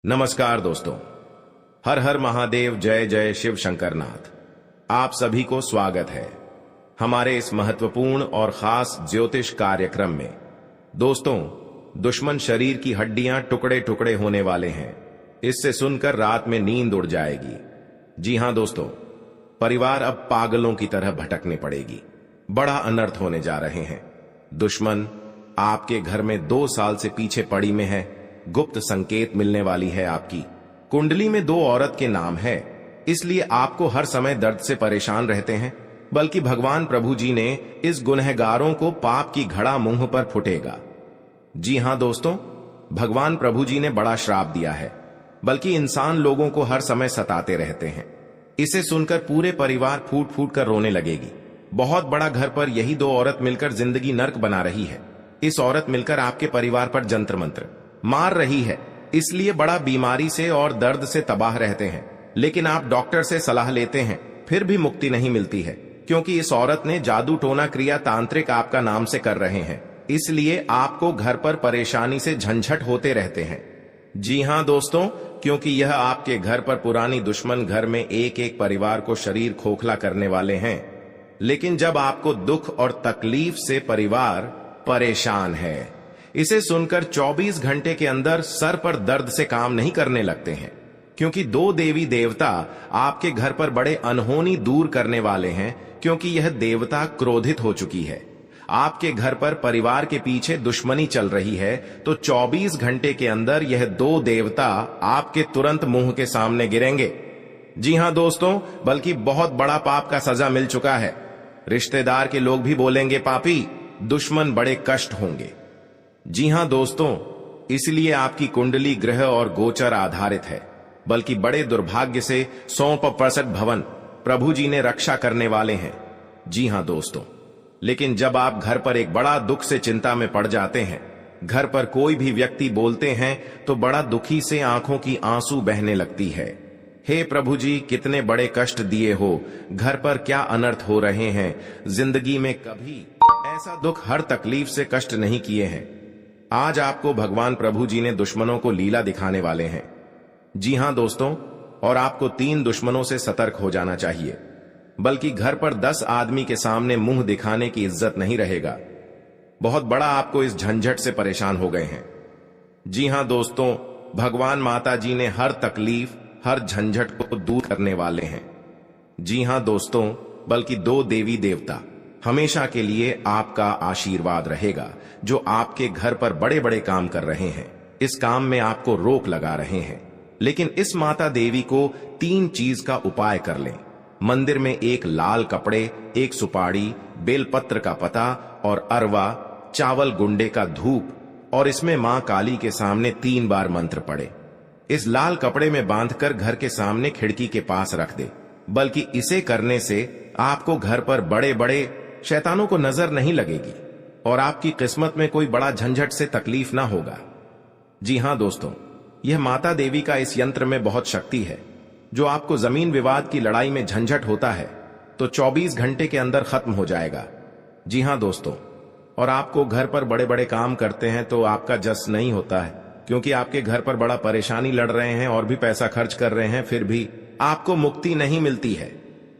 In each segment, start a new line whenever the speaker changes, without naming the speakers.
नमस्कार दोस्तों। हर हर महादेव, जय जय शिव शंकरनाथ। आप सभी को स्वागत है हमारे इस महत्वपूर्ण और खास ज्योतिष कार्यक्रम में। दोस्तों, दुश्मन शरीर की हड्डियां टुकड़े टुकड़े होने वाले हैं। इससे सुनकर रात में नींद उड़ जाएगी। जी हां दोस्तों, परिवार अब पागलों की तरह भटकने पड़ेगी। बड़ा अनर्थ होने जा रहे हैं। दुश्मन आपके घर में 2 साल से पीछे पड़ी में है। गुप्त संकेत मिलने वाली है। आपकी कुंडली में 2 औरत के नाम है, इसलिए आपको हर समय दर्द से परेशान रहते हैं। बल्कि भगवान प्रभु जी ने इस गुनहगारों को पाप की घड़ा मुंह पर फुटेगा। जी हां दोस्तों, भगवान प्रभु जी ने बड़ा श्राप दिया है, बल्कि इंसान लोगों को हर समय सताते रहते हैं। इसे सुनकर पूरे परिवार फूट फूट कर रोने लगेगी। बहुत बड़ा घर पर यही 2 औरत मिलकर जिंदगी नर्क बना रही है। इस औरत मिलकर आपके परिवार पर जंत्र मंत्र मार रही है, इसलिए बड़ा बीमारी से और दर्द से तबाह रहते हैं। लेकिन आप डॉक्टर से सलाह लेते हैं, फिर भी मुक्ति नहीं मिलती है, क्योंकि इस औरत ने जादू टोना क्रिया तांत्रिक आपका नाम से कर रहे हैं। इसलिए आपको घर पर परेशानी से झंझट होते रहते हैं। जी हां दोस्तों, क्योंकि यह आपके घर पर पुरानी दुश्मन घर में एक एक परिवार को शरीर खोखला करने वाले हैं। लेकिन जब आपको दुख और तकलीफ से परिवार परेशान है, इसे सुनकर 24 घंटे के अंदर सर पर दर्द से काम नहीं करने लगते हैं, क्योंकि 2 देवी देवता आपके घर पर बड़े अनहोनी दूर करने वाले हैं। क्योंकि यह देवता क्रोधित हो चुकी है। आपके घर पर परिवार के पीछे दुश्मनी चल रही है, तो 24 घंटे के अंदर यह 2 देवता आपके तुरंत मुंह के सामने गिरेंगे। जी हां दोस्तों, बल्कि बहुत बड़ा पाप का सजा मिल चुका है। रिश्तेदार के लोग भी बोलेंगे पापी, दुश्मन बड़े कष्ट होंगे। जी हां दोस्तों, इसलिए आपकी कुंडली ग्रह और गोचर आधारित है। बल्कि बड़े दुर्भाग्य से 100% भवन प्रभु जी ने रक्षा करने वाले हैं। जी हां दोस्तों, लेकिन जब आप घर पर एक बड़ा दुख से चिंता में पड़ जाते हैं, घर पर कोई भी व्यक्ति बोलते हैं तो बड़ा दुखी से आंखों की आंसू बहने लगती है। हे प्रभु जी, कितने बड़े कष्ट दिए हो, घर पर क्या अनर्थ हो रहे हैं। जिंदगी में कभी ऐसा दुख, हर तकलीफ से कष्ट नहीं किए हैं। आज आपको भगवान प्रभु जी ने दुश्मनों को लीला दिखाने वाले हैं। जी हां दोस्तों, और आपको 3 दुश्मनों से सतर्क हो जाना चाहिए। बल्कि घर पर 10 आदमी के सामने मुंह दिखाने की इज्जत नहीं रहेगा। बहुत बड़ा आपको इस झंझट से परेशान हो गए हैं। जी हां दोस्तों, भगवान माता जी ने हर तकलीफ, हर झंझट को दूर करने वाले हैं। जी हां दोस्तों, बल्कि 2 देवी देवता हमेशा के लिए आपका आशीर्वाद रहेगा, जो आपके घर पर बड़े बड़े काम कर रहे हैं। इस काम में आपको रोक लगा रहे हैं। लेकिन इस माता देवी को 3 चीज का उपाय कर लें। मंदिर में एक लाल कपड़े, एक सुपाड़ी, बेलपत्र का पता और अरवा, चावल गुंडे का धूप, और इसमें मां काली के सामने 3 बार मंत्र पढ़े। इस लाल कपड़े में बांधकर घर के सामने खिड़की के पास रख दे। बल्कि इसे करने से आपको घर पर बड़े बड़े शैतानों को नजर नहीं लगेगी और आपकी किस्मत में कोई बड़ा झंझट से तकलीफ ना होगा। जी हां दोस्तों, यह माता देवी का इस यंत्र में बहुत शक्ति है, जो आपको जमीन विवाद की लड़ाई में झंझट होता है तो 24 घंटे के अंदर खत्म हो जाएगा। जी हां दोस्तों, और आपको घर पर बड़े बड़े काम करते हैं तो आपका जस नहीं होता है, क्योंकि आपके घर पर बड़ा परेशानी लड़ रहे हैं और भी पैसा खर्च कर रहे हैं, फिर भी आपको मुक्ति नहीं मिलती है।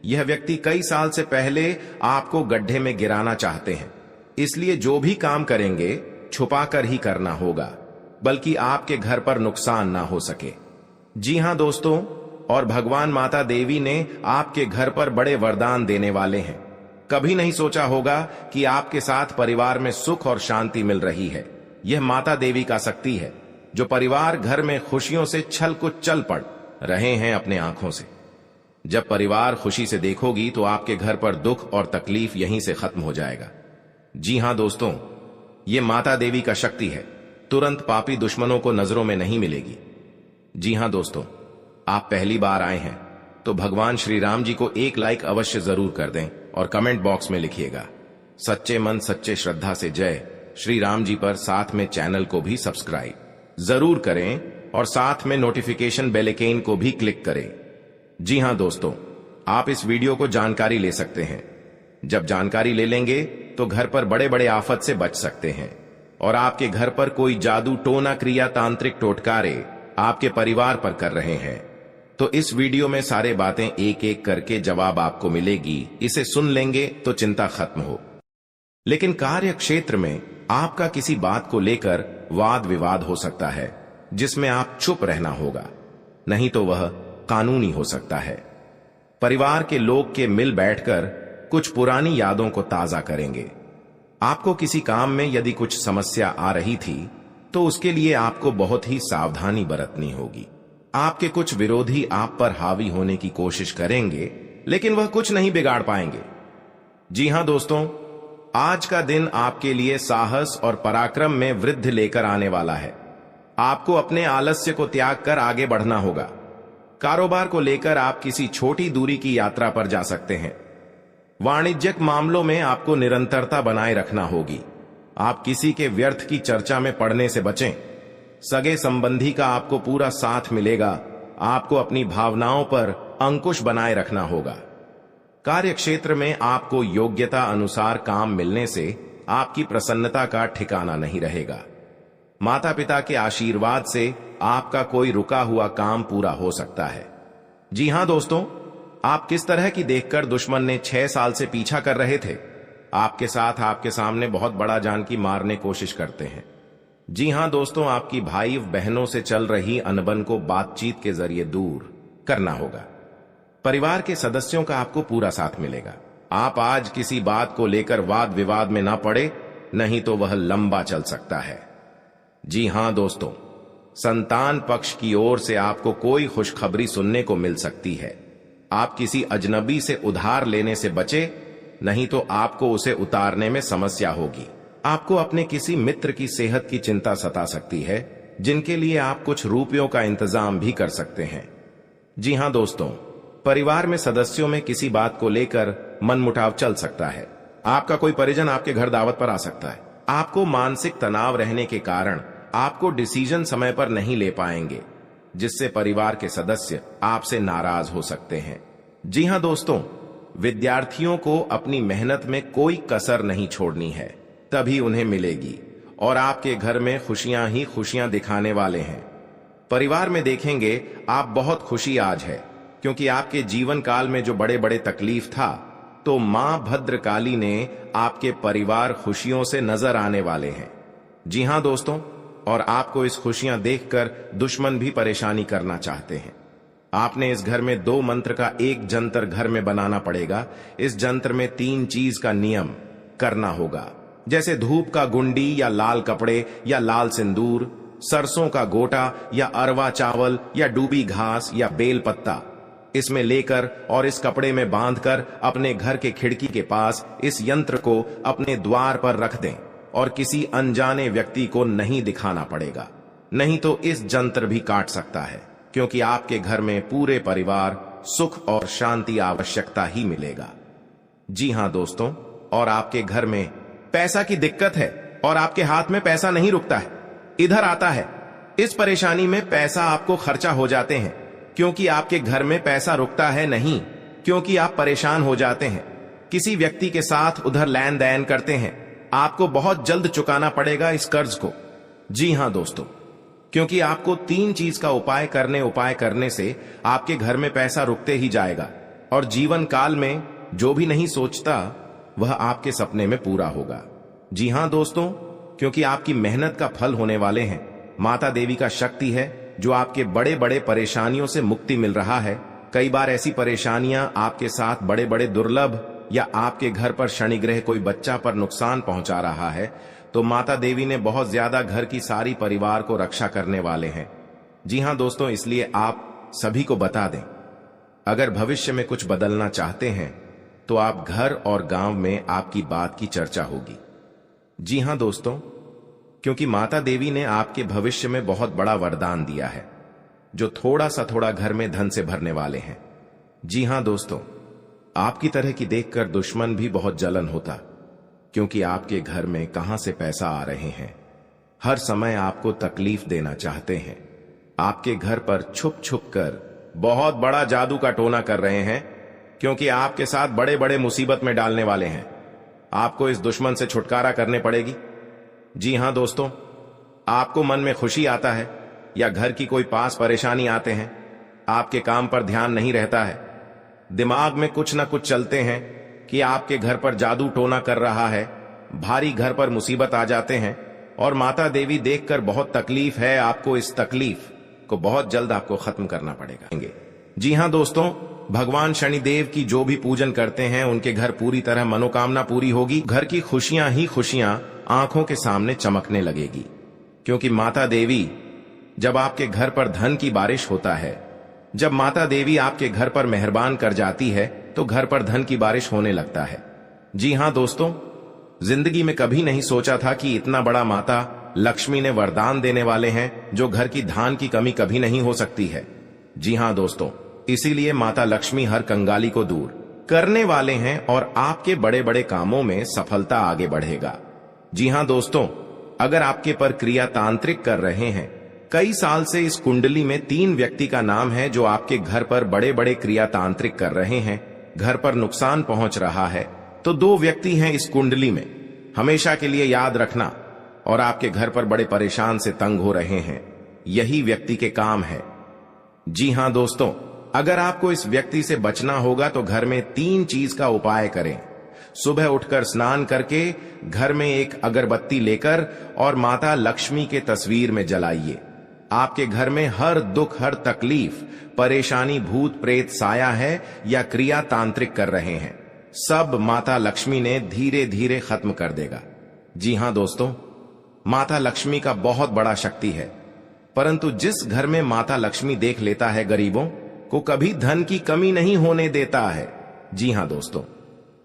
यह व्यक्ति कई साल से पहले आपको गड्ढे में गिराना चाहते हैं। इसलिए जो भी काम करेंगे छुपाकर ही करना होगा, बल्कि आपके घर पर नुकसान ना हो सके। जी हां दोस्तों, और भगवान माता देवी ने आपके घर पर बड़े वरदान देने वाले हैं। कभी नहीं सोचा होगा कि आपके साथ परिवार में सुख और शांति मिल रही है। यह माता देवी का शक्ति है, जो परिवार घर में खुशियों से छल कुछ चल पड़ रहे हैं अपने आंखों से। जब परिवार खुशी से देखोगी तो आपके घर पर दुख और तकलीफ यहीं से खत्म हो जाएगा। जी हां दोस्तों, यह माता देवी का शक्ति है, तुरंत पापी दुश्मनों को नजरों में नहीं मिलेगी। जी हां दोस्तों, आप पहली बार आए हैं तो भगवान श्री राम जी को एक लाइक अवश्य जरूर कर दें और कमेंट बॉक्स में लिखिएगा सच्चे मन सच्चे श्रद्धा से जय श्री राम जी पर। साथ में चैनल को भी सब्सक्राइब जरूर करें और साथ में नोटिफिकेशन बेल आइकन को भी क्लिक करें। जी हां दोस्तों, आप इस वीडियो को जानकारी ले सकते हैं। जब जानकारी ले लेंगे तो घर पर बड़े बड़े आफत से बच सकते हैं और आपके घर पर कोई जादू टोना क्रिया तांत्रिक टोटकारे आपके परिवार पर कर रहे हैं। तो इस वीडियो में सारे बातें एक एक करके जवाब आपको मिलेगी, इसे सुन लेंगे तो चिंता खत्म हो। लेकिन कार्य क्षेत्र में आपका किसी बात को लेकर वाद विवाद हो सकता है, जिसमें आप चुप रहना होगा, नहीं तो वह कानूनी हो सकता है। परिवार के लोग के मिल बैठकर कुछ पुरानी यादों को ताजा करेंगे। आपको किसी काम में यदि कुछ समस्या आ रही थी तो उसके लिए आपको बहुत ही सावधानी बरतनी होगी। आपके कुछ विरोधी आप पर हावी होने की कोशिश करेंगे, लेकिन वह कुछ नहीं बिगाड़ पाएंगे। जी हां दोस्तों, आज का दिन आपके लिए साहस और पराक्रम में वृद्धि लेकर आने वाला है। आपको अपने आलस्य को त्याग कर आगे बढ़ना होगा। कारोबार को लेकर आप किसी छोटी दूरी की यात्रा पर जा सकते हैं। वाणिज्यिक मामलों में आपको निरंतरता बनाए रखना होगी। आप किसी के व्यर्थ की चर्चा में पड़ने से बचें। सगे संबंधी का आपको पूरा साथ मिलेगा। आपको अपनी भावनाओं पर अंकुश बनाए रखना होगा। कार्य क्षेत्र में आपको योग्यता अनुसार काम मिलने से आपकी प्रसन्नता का ठिकाना नहीं रहेगा। माता पिता के आशीर्वाद से आपका कोई रुका हुआ काम पूरा हो सकता है। जी हां दोस्तों, आप किस तरह की देखकर दुश्मन ने 6 साल से पीछा कर रहे थे, आपके साथ आपके सामने बहुत बड़ा जानकी मारने कोशिश करते हैं। जी हां दोस्तों, आपकी भाई बहनों से चल रही अनबन को बातचीत के जरिए दूर करना होगा। परिवार के सदस्यों का आपको पूरा साथ मिलेगा। आप आज किसी बात को लेकर वाद विवाद में ना पड़े, नहीं तो वह लंबा चल सकता है। जी हां दोस्तों, संतान पक्ष की ओर से आपको कोई खुशखबरी सुनने को मिल सकती है। आप किसी अजनबी से उधार लेने से बचे, नहीं तो आपको उसे उतारने में समस्या होगी। आपको अपने किसी मित्र की सेहत की चिंता सता सकती है, जिनके लिए आप कुछ रुपयों का इंतजाम भी कर सकते हैं। जी हां दोस्तों, परिवार में सदस्यों में किसी बात को लेकर मनमुटाव चल सकता है। आपका कोई परिजन आपके घर दावत पर आ सकता है। आपको मानसिक तनाव रहने के कारण आपको डिसीजन समय पर नहीं ले पाएंगे, जिससे परिवार के सदस्य आपसे नाराज हो सकते हैं। जी हां दोस्तों, विद्यार्थियों को अपनी मेहनत में कोई कसर नहीं छोड़नी है, तभी उन्हें मिलेगी। और आपके घर में खुशियां ही खुशियां दिखाने वाले हैं। परिवार में देखेंगे आप बहुत खुशी आज है, क्योंकि आपके जीवन काल में जो बड़े बड़े तकलीफ था, तो मां भद्रकाली ने आपके परिवार खुशियों से नजर आने वाले हैं। जी हां दोस्तों, और आपको इस खुशियां देखकर दुश्मन भी परेशानी करना चाहते हैं। आपने इस घर में 2 मंत्र का एक जंतर घर में बनाना पड़ेगा। इस जंत्र में 3 चीज का नियम करना होगा, जैसे धूप का गुंडी या लाल कपड़े या लाल सिंदूर, सरसों का गोटा या अरवा चावल या डूबी घास या बेल पत्ता इसमें लेकर और इस कपड़े में बांधकर अपने घर के खिड़की के पास इस यंत्र को अपने द्वार पर रख दें और किसी अनजाने व्यक्ति को नहीं दिखाना पड़ेगा, नहीं तो इस जंत्र भी काट सकता है, क्योंकि आपके घर में पूरे परिवार सुख और शांति आवश्यकता ही मिलेगा। जी हां दोस्तों, और आपके घर में पैसा की दिक्कत है और आपके हाथ में पैसा नहीं रुकता है, इधर आता है। इस परेशानी में पैसा आपको खर्चा हो जाते हैं, क्योंकि आपके घर में पैसा रुकता है नहीं, क्योंकि आप परेशान हो जाते हैं। किसी व्यक्ति के साथ उधर लेन देन करते हैं, आपको बहुत जल्द चुकाना पड़ेगा इस कर्ज को। जी हां दोस्तों, क्योंकि आपको 3 चीज का उपाय करने से आपके घर में पैसा रुकते ही जाएगा, और जीवन काल में जो भी नहीं सोचता वह आपके सपने में पूरा होगा। जी हां दोस्तों, क्योंकि आपकी मेहनत का फल होने वाले हैं। माता देवी का शक्ति है जो आपके बड़े बड़े परेशानियों से मुक्ति मिल रहा है। कई बार ऐसी परेशानियां आपके साथ बड़े बड़े दुर्लभ, या आपके घर पर शनिग्रह कोई बच्चा पर नुकसान पहुंचा रहा है, तो माता देवी ने बहुत ज्यादा घर की सारी परिवार को रक्षा करने वाले हैं। जी हां दोस्तों, इसलिए आप सभी को बता दें, अगर भविष्य में कुछ बदलना चाहते हैं तो आप घर और गांव में आपकी बात की चर्चा होगी। जी हां दोस्तों, क्योंकि माता देवी ने आपके भविष्य में बहुत बड़ा वरदान दिया है, जो थोड़ा सा थोड़ा घर में धन से भरने वाले हैं। जी हां दोस्तों, आपकी तरह की देखकर दुश्मन भी बहुत जलन होता, क्योंकि आपके घर में कहां से पैसा आ रहे हैं। हर समय आपको तकलीफ देना चाहते हैं। आपके घर पर छुप छुप कर बहुत बड़ा जादू का टोना कर रहे हैं, क्योंकि आपके साथ बड़े बड़े मुसीबत में डालने वाले हैं। आपको इस दुश्मन से छुटकारा करने पड़ेगी। जी हां दोस्तों, आपको मन में खुशी आता है, या घर की कोई पास परेशानी आते हैं, आपके काम पर ध्यान नहीं रहता है, दिमाग में कुछ ना कुछ चलते हैं कि आपके घर पर जादू टोना कर रहा है, भारी घर पर मुसीबत आ जाते हैं और माता देवी देखकर बहुत तकलीफ है, आपको इस तकलीफ को बहुत जल्द आपको खत्म करना पड़ेगा। जी हां दोस्तों, भगवान शनिदेव की जो भी पूजन करते हैं उनके घर पूरी तरह मनोकामना पूरी होगी। घर की खुशियां ही खुशियां आंखों के सामने चमकने लगेगी, क्योंकि माता देवी जब आपके घर पर धन की बारिश होता है, जब माता देवी आपके घर पर मेहरबान कर जाती है तो घर पर धन की बारिश होने लगता है। जी हां दोस्तों, जिंदगी में कभी नहीं सोचा था कि इतना बड़ा माता लक्ष्मी ने वरदान देने वाले हैं जो घर की धान की कमी कभी नहीं हो सकती है। जी हां दोस्तों, इसीलिए माता लक्ष्मी हर कंगाली को दूर करने वाले हैं और आपके बड़े बड़े कामों में सफलता आगे बढ़ेगा। जी हां दोस्तों, अगर आपके पर क्रिया तांत्रिक कर रहे हैं, कई साल से इस कुंडली में 3 व्यक्ति का नाम है जो आपके घर पर बड़े बड़े क्रिया तांत्रिक कर रहे हैं, घर पर नुकसान पहुंच रहा है, तो 2 व्यक्ति हैं इस कुंडली में, हमेशा के लिए याद रखना। और आपके घर पर बड़े परेशान से तंग हो रहे हैं, यही व्यक्ति के काम है। जी हां दोस्तों, अगर आपको इस व्यक्ति से बचना होगा तो घर में 3 चीज का उपाय करें। सुबह उठकर स्नान करके घर में एक अगरबत्ती लेकर और माता लक्ष्मी के तस्वीर में जलाइए। आपके घर में हर दुख, हर तकलीफ, परेशानी, भूत प्रेत साया है या क्रिया तांत्रिक कर रहे हैं, सब माता लक्ष्मी ने धीरे धीरे खत्म कर देगा। जी हां दोस्तों, माता लक्ष्मी का बहुत बड़ा शक्ति है, परंतु जिस घर में माता लक्ष्मी देख लेता है गरीबों को कभी धन की कमी नहीं होने देता है। जी हां दोस्तों,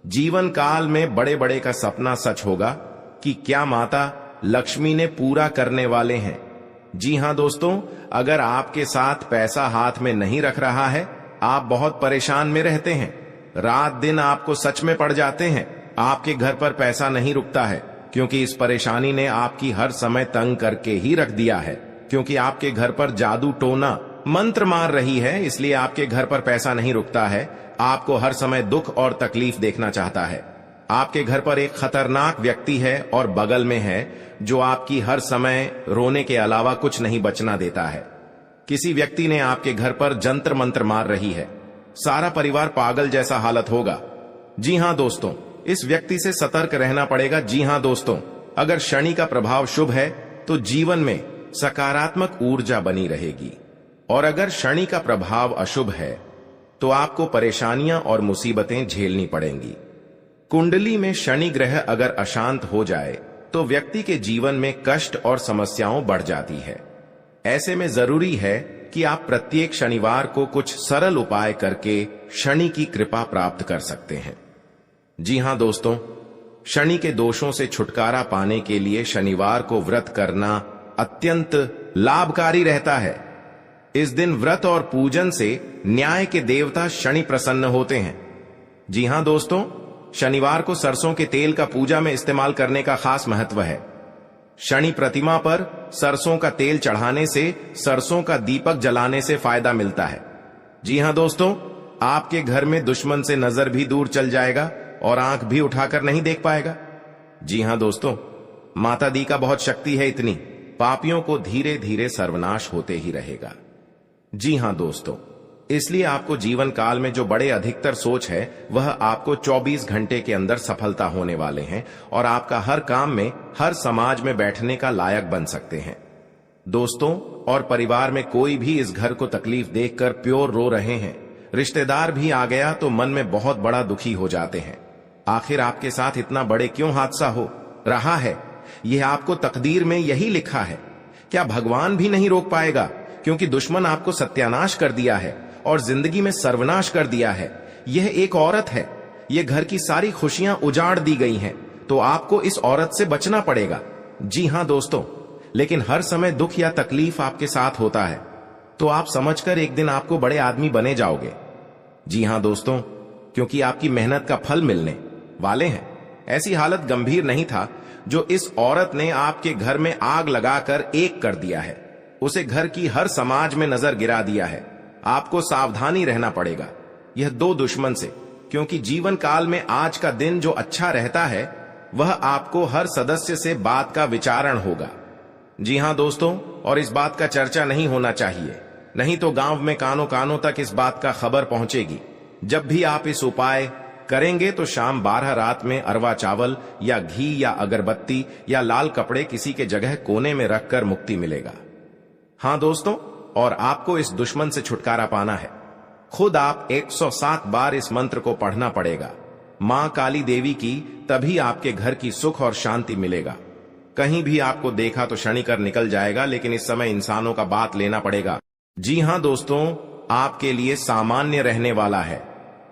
जीवन काल में बड़े बड़े का सपना सच होगा कि क्या माता लक्ष्मी ने पूरा करने वाले हैं। जी हां दोस्तों, अगर आपके साथ पैसा हाथ में नहीं रख रहा है, आप बहुत परेशान में रहते हैं, रात दिन आपको सच में पड़ जाते हैं, आपके घर पर पैसा नहीं रुकता है, क्योंकि इस परेशानी ने आपकी हर समय तंग करके ही रख दिया है, क्योंकि आपके घर पर जादू टोना मंत्र मार रही है, इसलिए आपके घर पर पैसा नहीं रुकता है, आपको हर समय दुख और तकलीफ देखना चाहता है। आपके घर पर एक खतरनाक व्यक्ति है और बगल में है जो आपकी हर समय रोने के अलावा कुछ नहीं बचना देता है। किसी व्यक्ति ने आपके घर पर जंतर मंत्र मार रही है, सारा परिवार पागल जैसा हालत होगा। जी हां दोस्तों, इस व्यक्ति से सतर्क रहना पड़ेगा। जी हां दोस्तों, अगर शनि का प्रभाव शुभ है तो जीवन में सकारात्मक ऊर्जा बनी रहेगी, और अगर शनि का प्रभाव अशुभ है तो आपको परेशानियां और मुसीबतें झेलनी पड़ेंगी। कुंडली में शनि ग्रह अगर अशांत हो जाए तो व्यक्ति के जीवन में कष्ट और समस्याओं बढ़ जाती है। ऐसे में जरूरी है कि आप प्रत्येक शनिवार को कुछ सरल उपाय करके शनि की कृपा प्राप्त कर सकते हैं। जी हां दोस्तों, शनि के दोषों से छुटकारा पाने के लिए शनिवार को व्रत करना अत्यंत लाभकारी रहता है। इस दिन व्रत और पूजन से न्याय के देवता शनि प्रसन्न होते हैं। जी हां दोस्तों, शनिवार को सरसों के तेल का पूजा में इस्तेमाल करने का खास महत्व है। शनि प्रतिमा पर सरसों का तेल चढ़ाने से सरसों का दीपक जलाने से फायदा मिलता है। जी हां दोस्तों, आपके घर में दुश्मन से नजर भी दूर चल जाएगा और आंख भी उठाकर नहीं देख पाएगा। जी हां दोस्तों, माता दी का बहुत शक्ति है, इतनी पापियों को धीरे धीरे सर्वनाश होते ही रहेगा। जी हां दोस्तों, इसलिए आपको जीवन काल में जो बड़े अधिकतर सोच है वह आपको 24 घंटे के अंदर सफलता होने वाले हैं और आपका हर काम में, हर समाज में बैठने का लायक बन सकते हैं। दोस्तों और परिवार में कोई भी इस घर को तकलीफ देखकर प्योर रो रहे हैं, रिश्तेदार भी आ गया तो मन में बहुत बड़ा दुखी हो जाते हैं। आखिर आपके साथ इतना बड़े क्यों हादसा हो रहा है? यह आपको तकदीर में यही लिखा है। क्या भगवान भी नहीं रोक पाएगा? क्योंकि दुश्मन आपको सत्यानाश कर दिया है और जिंदगी में सर्वनाश कर दिया है। यह एक औरत है, यह घर की सारी खुशियां उजाड़ दी गई हैं, तो आपको इस औरत से बचना पड़ेगा। जी हां दोस्तों, लेकिन हर समय दुख या तकलीफ आपके साथ होता है तो आप समझकर एक दिन आपको बड़े आदमी बने जाओगे। जी हां दोस्तों, क्योंकि आपकी मेहनत का फल मिलने वाले हैं। ऐसी हालत गंभीर नहीं था जो इस औरत ने आपके घर में आग लगाकर एक कर दिया है, उसे घर की हर समाज में नजर गिरा दिया है। आपको सावधानी रहना पड़ेगा यह 2 दुश्मन से, क्योंकि जीवन काल में आज का दिन जो अच्छा रहता है वह आपको हर सदस्य से बात का विचारण होगा। जी हां दोस्तों, और इस बात का चर्चा नहीं होना चाहिए, नहीं तो गांव में कानों कानों तक इस बात का खबर पहुंचेगी। जब भी आप इस उपाय करेंगे तो शाम 12 रात में अरवा चावल या घी या अगरबत्ती या लाल कपड़े किसी के जगह कोने में रखकर मुक्ति मिलेगा। हां दोस्तों, और आपको इस दुश्मन से छुटकारा पाना है। खुद आप 107 बार इस मंत्र को पढ़ना पड़ेगा, मां काली देवी की, तभी आपके घर की सुख और शांति मिलेगा। कहीं भी आपको देखा तो क्षणिकर निकल जाएगा, लेकिन इस समय इंसानों का बात लेना पड़ेगा। जी हां दोस्तों, आपके लिए सामान्य रहने वाला है।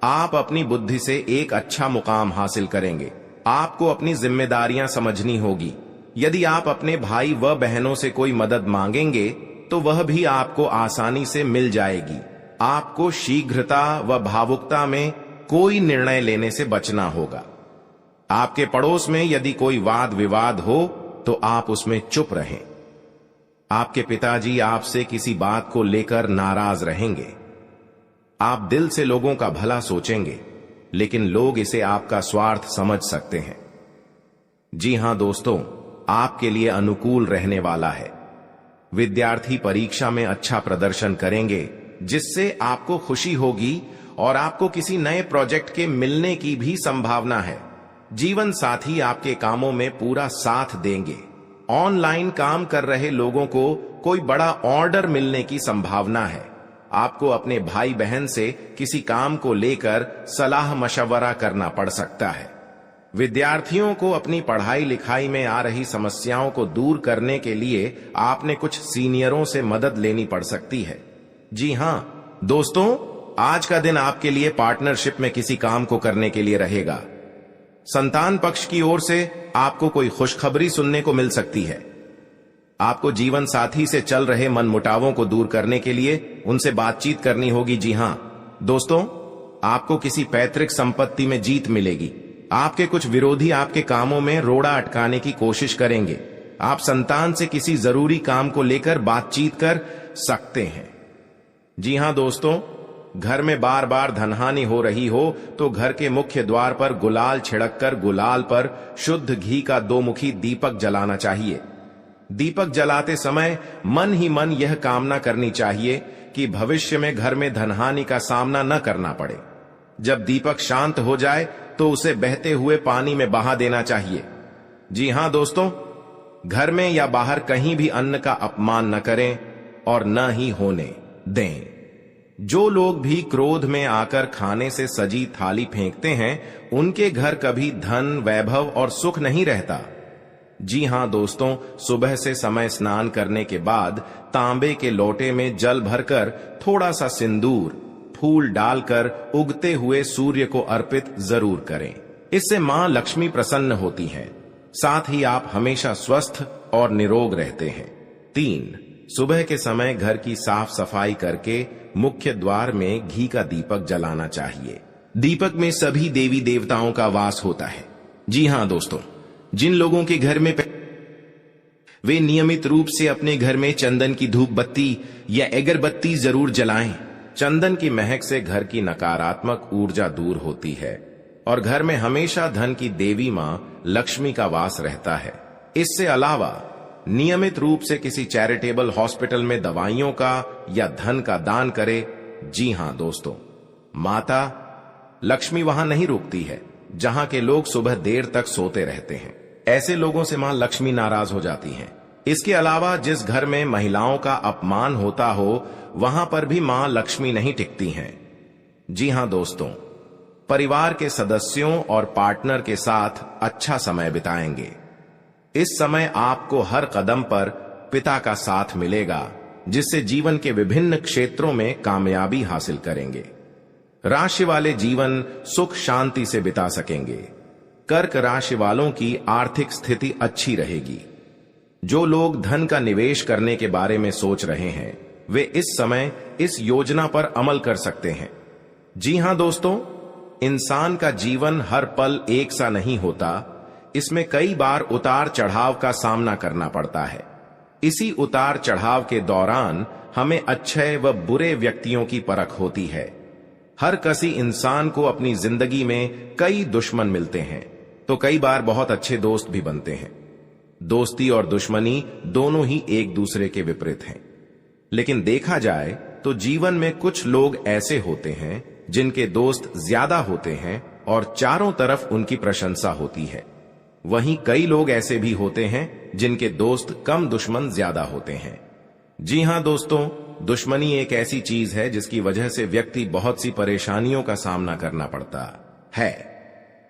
आप अपनी बुद्धि से एक अच्छा मुकाम हासिल करेंगे। आपको अपनी जिम्मेदारियां समझनी होगी। यदि आप अपने भाई व बहनों से कोई मदद मांगेंगे तो वह भी आपको आसानी से मिल जाएगी। आपको शीघ्रता व भावुकता में कोई निर्णय लेने से बचना होगा। आपके पड़ोस में यदि कोई वाद विवाद हो तो आप उसमें चुप रहें। आपके पिताजी आपसे किसी बात को लेकर नाराज रहेंगे। आप दिल से लोगों का भला सोचेंगे, लेकिन लोग इसे आपका स्वार्थ समझ सकते हैं। जी हां दोस्तों, आपके लिए अनुकूल रहने वाला है। विद्यार्थी परीक्षा में अच्छा प्रदर्शन करेंगे, जिससे आपको खुशी होगी और आपको किसी नए प्रोजेक्ट के मिलने की भी संभावना है। जीवन साथी आपके कामों में पूरा साथ देंगे। ऑनलाइन काम कर रहे लोगों को कोई बड़ा ऑर्डर मिलने की संभावना है। आपको अपने भाई बहन से किसी काम को लेकर सलाह मशवरा करना पड़ सकता है। विद्यार्थियों को अपनी पढ़ाई लिखाई में आ रही समस्याओं को दूर करने के लिए आपने कुछ सीनियरों से मदद लेनी पड़ सकती है। जी हां दोस्तों, आज का दिन आपके लिए पार्टनरशिप में किसी काम को करने के लिए रहेगा। संतान पक्ष की ओर से आपको कोई खुशखबरी सुनने को मिल सकती है। आपको जीवन साथी से चल रहे मनमुटावों को दूर करने के लिए उनसे बातचीत करनी होगी। जी हां दोस्तों, आपको किसी पैतृक संपत्ति में जीत मिलेगी। आपके कुछ विरोधी आपके कामों में रोड़ा अटकाने की कोशिश करेंगे। आप संतान से किसी जरूरी काम को लेकर बातचीत कर सकते हैं। जी हां दोस्तों, घर में बार बार धनहानि हो रही हो तो घर के मुख्य द्वार पर गुलाल छिड़ककर गुलाल पर शुद्ध घी का 2 मुखी दीपक जलाना चाहिए। दीपक जलाते समय मन ही मन यह कामना करनी चाहिए कि भविष्य में घर में धनहानि का सामना न करना पड़े। जब दीपक शांत हो जाए तो उसे बहते हुए पानी में बहा देना चाहिए। जी हां दोस्तों, घर में या बाहर कहीं भी अन्न का अपमान न करें और न ही होने दें। जो लोग भी क्रोध में आकर खाने से सजी थाली फेंकते हैं, उनके घर कभी धन, वैभव और सुख नहीं रहता। जी हां दोस्तों, सुबह से समय स्नान करने के बाद तांबे के लोटे में जल भरकर थोड़ा सा सिंदूर, फूल डालकर उगते हुए सूर्य को अर्पित जरूर करें। इससे मां लक्ष्मी प्रसन्न होती हैं। साथ ही आप हमेशा स्वस्थ और निरोग रहते हैं। 3, सुबह के समय घर की साफ सफाई करके मुख्य द्वार में घी का दीपक जलाना चाहिए। दीपक में सभी देवी देवताओं का वास होता है। जी हां दोस्तों, जिन लोगों के घर में वे नियमित रूप से अपने घर में चंदन की धूप बत्ती या अगरबत्ती जरूर जलाएं। चंदन की महक से घर की नकारात्मक ऊर्जा दूर होती है और घर में हमेशा धन की देवी मां लक्ष्मी का वास रहता है। इससे अलावा नियमित रूप से किसी चैरिटेबल हॉस्पिटल में दवाइयों का या धन का दान करें। जी हां दोस्तों, माता लक्ष्मी वहां नहीं रुकती है जहां के लोग सुबह देर तक सोते रहते हैं। ऐसे लोगों से मां लक्ष्मी नाराज हो जाती हैं। इसके अलावा जिस घर में महिलाओं का अपमान होता हो, वहां पर भी मां लक्ष्मी नहीं टिकती हैं। जी हां दोस्तों, परिवार के सदस्यों और पार्टनर के साथ अच्छा समय बिताएंगे। इस समय आपको हर कदम पर पिता का साथ मिलेगा, जिससे जीवन के विभिन्न क्षेत्रों में कामयाबी हासिल करेंगे। राशि वाले जीवन सुख शांति से बिता सकेंगे। कर्क राशि वालों की आर्थिक स्थिति अच्छी रहेगी। जो लोग धन का निवेश करने के बारे में सोच रहे हैं, वे इस समय इस योजना पर अमल कर सकते हैं। जी हां दोस्तों, इंसान का जीवन हर पल एक सा नहीं होता। इसमें कई बार उतार चढ़ाव का सामना करना पड़ता है। इसी उतार चढ़ाव के दौरान हमें अच्छे व बुरे व्यक्तियों की परख होती है। हर किसी इंसान को अपनी जिंदगी में कई दुश्मन मिलते हैं, तो कई बार बहुत अच्छे दोस्त भी बनते हैं। दोस्ती और दुश्मनी दोनों ही एक दूसरे के विपरीत हैं। लेकिन देखा जाए तो जीवन में कुछ लोग ऐसे होते हैं जिनके दोस्त ज्यादा होते हैं और चारों तरफ उनकी प्रशंसा होती है। वहीं कई लोग ऐसे भी होते हैं जिनके दोस्त कम, दुश्मन ज्यादा होते हैं। जी हां दोस्तों, दुश्मनी एक ऐसी चीज है जिसकी वजह से व्यक्ति बहुत सी परेशानियों का सामना करना पड़ता है।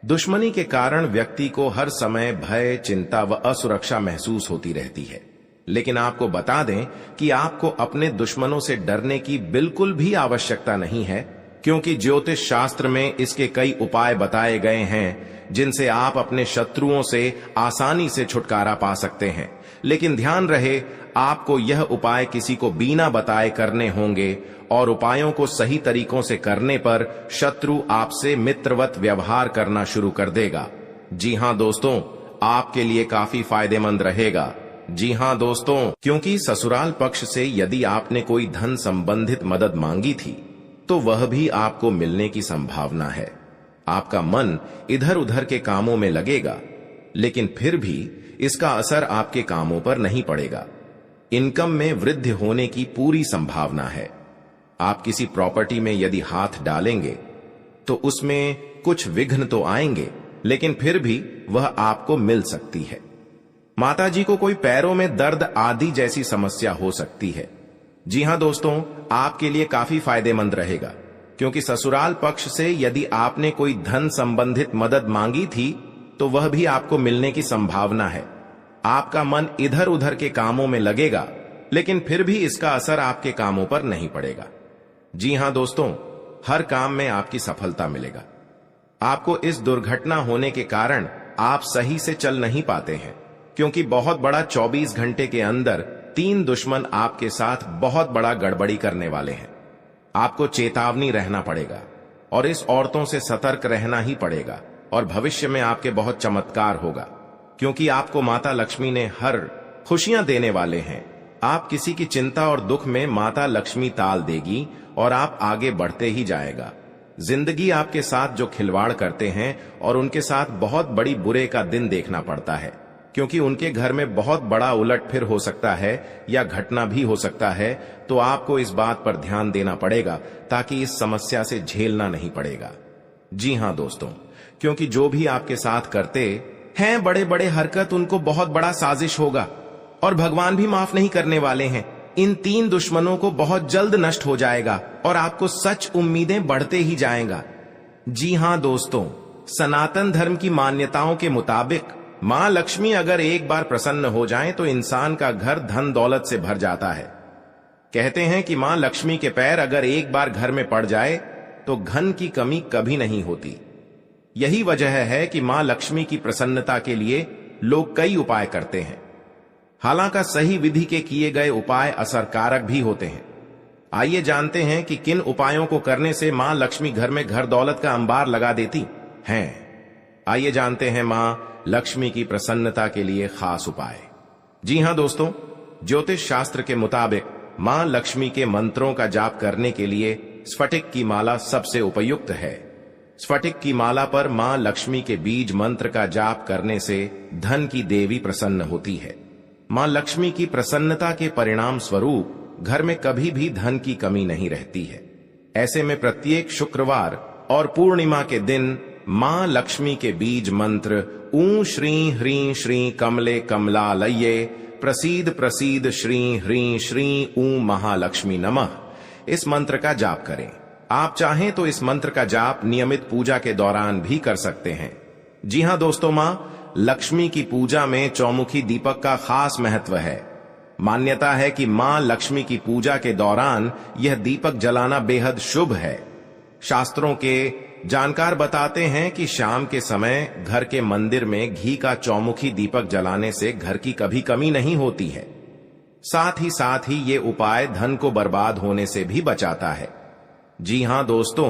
दुश्मनी के कारण व्यक्ति को हर समय भय, चिंता व असुरक्षा महसूस होती रहती है। लेकिन आपको बता दें कि आपको अपने दुश्मनों से डरने की बिल्कुल भी आवश्यकता नहीं है, क्योंकि ज्योतिष शास्त्र में इसके कई उपाय बताए गए हैं जिनसे आप अपने शत्रुओं से आसानी से छुटकारा पा सकते हैं। लेकिन ध्यान रहे, आपको यह उपाय किसी को बिना बताए करने होंगे और उपायों को सही तरीकों से करने पर शत्रु आपसे मित्रवत व्यवहार करना शुरू कर देगा। जी हां दोस्तों, आपके लिए काफी फायदेमंद रहेगा। जी हां दोस्तों, क्योंकि ससुराल पक्ष से यदि आपने कोई धन संबंधित मदद मांगी थी तो वह भी आपको मिलने की संभावना है। आपका मन इधर उधर के कामों में लगेगा, लेकिन फिर भी इसका असर आपके कामों पर नहीं पड़ेगा। इनकम में वृद्धि होने की पूरी संभावना है। आप किसी प्रॉपर्टी में यदि हाथ डालेंगे तो उसमें कुछ विघ्न तो आएंगे, लेकिन फिर भी वह आपको मिल सकती है। माताजी को कोई पैरों में दर्द आदि जैसी समस्या हो सकती है। जी हां दोस्तों, आपके लिए काफी फायदेमंद रहेगा, क्योंकि ससुराल पक्ष से यदि आपने कोई धन संबंधित मदद मांगी थी तो वह भी आपको मिलने की संभावना है। आपका मन इधर उधर के कामों में लगेगा, लेकिन फिर भी इसका असर आपके कामों पर नहीं पड़ेगा। जी हां दोस्तों, हर काम में आपकी सफलता मिलेगा। आपको इस दुर्घटना होने के कारण आप सही से चल नहीं पाते हैं, क्योंकि बहुत बड़ा 24 घंटे के अंदर 3 दुश्मन आपके साथ बहुत बड़ा गड़बड़ी करने वाले हैं। आपको चेतावनी रहना पड़ेगा और इस औरतों से सतर्क रहना ही पड़ेगा, और भविष्य में आपके बहुत चमत्कार होगा, क्योंकि आपको माता लक्ष्मी ने हर खुशियां देने वाले हैं। आप किसी की चिंता और दुख में माता लक्ष्मी ताल देगी और आप आगे बढ़ते ही जाएगा। जिंदगी आपके साथ जो खिलवाड़ करते हैं और उनके साथ बहुत बड़ी बुरे का दिन देखना पड़ता है, क्योंकि उनके घर में बहुत बड़ा उलटफेर हो सकता है या घटना भी हो सकता है। तो आपको इस बात पर ध्यान देना पड़ेगा ताकि इस समस्या से झेलना नहीं पड़ेगा। जी हां दोस्तों, क्योंकि जो भी आपके साथ करते हैं बड़े बड़े हरकत, उनको बहुत बड़ा साजिश होगा और भगवान भी माफ नहीं करने वाले हैं। इन 3 दुश्मनों को बहुत जल्द नष्ट हो जाएगा और आपको सच उम्मीदें बढ़ते ही जाएगा। जी हां दोस्तों, सनातन धर्म की मान्यताओं के मुताबिक मां लक्ष्मी अगर एक बार प्रसन्न हो जाएं तो इंसान का घर धन दौलत से भर जाता है। कहते हैं कि मां लक्ष्मी के पैर अगर एक बार घर में पड़ जाए तो धन की कमी कभी नहीं होती। यही वजह है कि मां लक्ष्मी की प्रसन्नता के लिए लोग कई उपाय करते हैं। हालांकि सही विधि के किए गए उपाय असरकारक भी होते हैं। आइए जानते हैं कि किन उपायों को करने से मां लक्ष्मी घर में घर दौलत का अंबार लगा देती हैं। आइए जानते हैं मां लक्ष्मी की प्रसन्नता के लिए खास उपाय। जी हां दोस्तों, ज्योतिष शास्त्र के मुताबिक मां लक्ष्मी के मंत्रों का जाप करने के लिए स्फटिक की माला सबसे उपयुक्त है। स्फटिक की माला पर मां लक्ष्मी के बीज मंत्र का जाप करने से धन की देवी प्रसन्न होती है। मां लक्ष्मी की प्रसन्नता के परिणाम स्वरूप घर में कभी भी धन की कमी नहीं रहती है। ऐसे में प्रत्येक शुक्रवार और पूर्णिमा के दिन मां लक्ष्मी के बीज मंत्र ऊ श्री ह्रीं श्री कमले कमलालये प्रसीद प्रसीद श्री ह्रीं श्री ऊ महालक्ष्मी नमः, इस मंत्र का जाप करें। आप चाहें तो इस मंत्र का जाप नियमित पूजा के दौरान भी कर सकते हैं। जी हां दोस्तों, मां लक्ष्मी की पूजा में चौमुखी दीपक का खास महत्व है। मान्यता है कि मां लक्ष्मी की पूजा के दौरान यह दीपक जलाना बेहद शुभ है। शास्त्रों के जानकार बताते हैं कि शाम के समय घर के मंदिर में घी का चौमुखी दीपक जलाने से घर की कभी कमी नहीं होती है। साथ ही ये उपाय धन को बर्बाद होने से भी बचाता है। जी हां दोस्तों,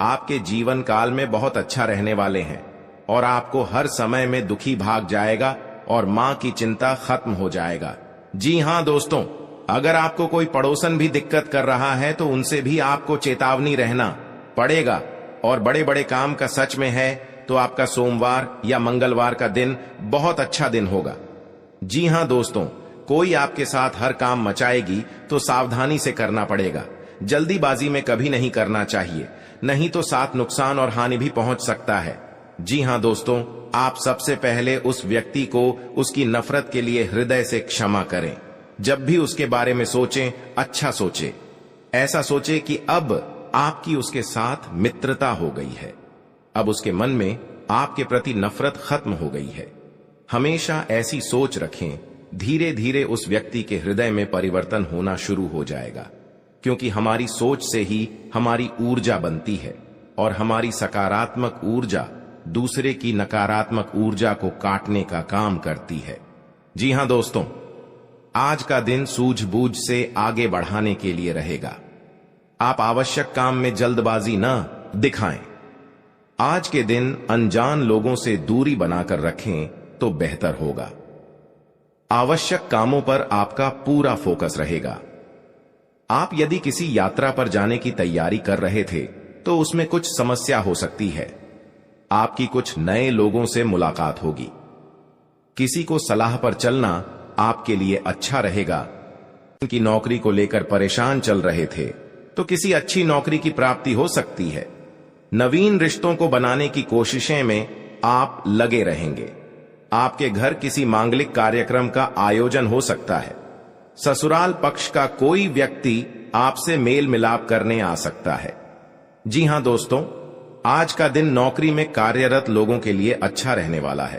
आपके जीवन काल में बहुत अच्छा रहने वाले हैं और आपको हर समय में दुखी भाग जाएगा और मां की चिंता खत्म हो जाएगा। जी हां दोस्तों, अगर आपको कोई पड़ोसन भी दिक्कत कर रहा है तो उनसे भी आपको चेतावनी रहना पड़ेगा। और बड़े बड़े काम का सच में है तो आपका सोमवार या मंगलवार का दिन बहुत अच्छा दिन होगा। जी हां दोस्तों, कोई आपके साथ हर काम मचाएगी तो सावधानी से करना पड़ेगा। जल्दीबाजी में कभी नहीं करना चाहिए, नहीं तो साथ नुकसान और हानि भी पहुंच सकता है। जी हां दोस्तों, आप सबसे पहले उस व्यक्ति को उसकी नफरत के लिए हृदय से क्षमा करें। जब भी उसके बारे में सोचें, अच्छा सोचें। ऐसा सोचें कि अब आपकी उसके साथ मित्रता हो गई है, अब उसके मन में आपके प्रति नफरत खत्म हो गई है। हमेशा ऐसी सोच रखें, धीरे धीरे उस व्यक्ति के हृदय में परिवर्तन होना शुरू हो जाएगा, क्योंकि हमारी सोच से ही हमारी ऊर्जा बनती है और हमारी सकारात्मक ऊर्जा दूसरे की नकारात्मक ऊर्जा को काटने का काम करती है। जी हां दोस्तों, आज का दिन सूझबूझ से आगे बढ़ाने के लिए रहेगा। आप आवश्यक काम में जल्दबाजी न दिखाएं। आज के दिन अनजान लोगों से दूरी बनाकर रखें तो बेहतर होगा। आवश्यक कामों पर आपका पूरा फोकस रहेगा। आप यदि किसी यात्रा पर जाने की तैयारी कर रहे थे तो उसमें कुछ समस्या हो सकती है। आपकी कुछ नए लोगों से मुलाकात होगी। किसी को सलाह पर चलना आपके लिए अच्छा रहेगा। की नौकरी को लेकर परेशान चल रहे थे तो किसी अच्छी नौकरी की प्राप्ति हो सकती है। नवीन रिश्तों को बनाने की कोशिशें में आप लगे रहेंगे। आपके घर किसी मांगलिक कार्यक्रम का आयोजन हो सकता है। ससुराल पक्ष का कोई व्यक्ति आपसे मेल मिलाप करने आ सकता है। जी हां दोस्तों, आज का दिन नौकरी में कार्यरत लोगों के लिए अच्छा रहने वाला है।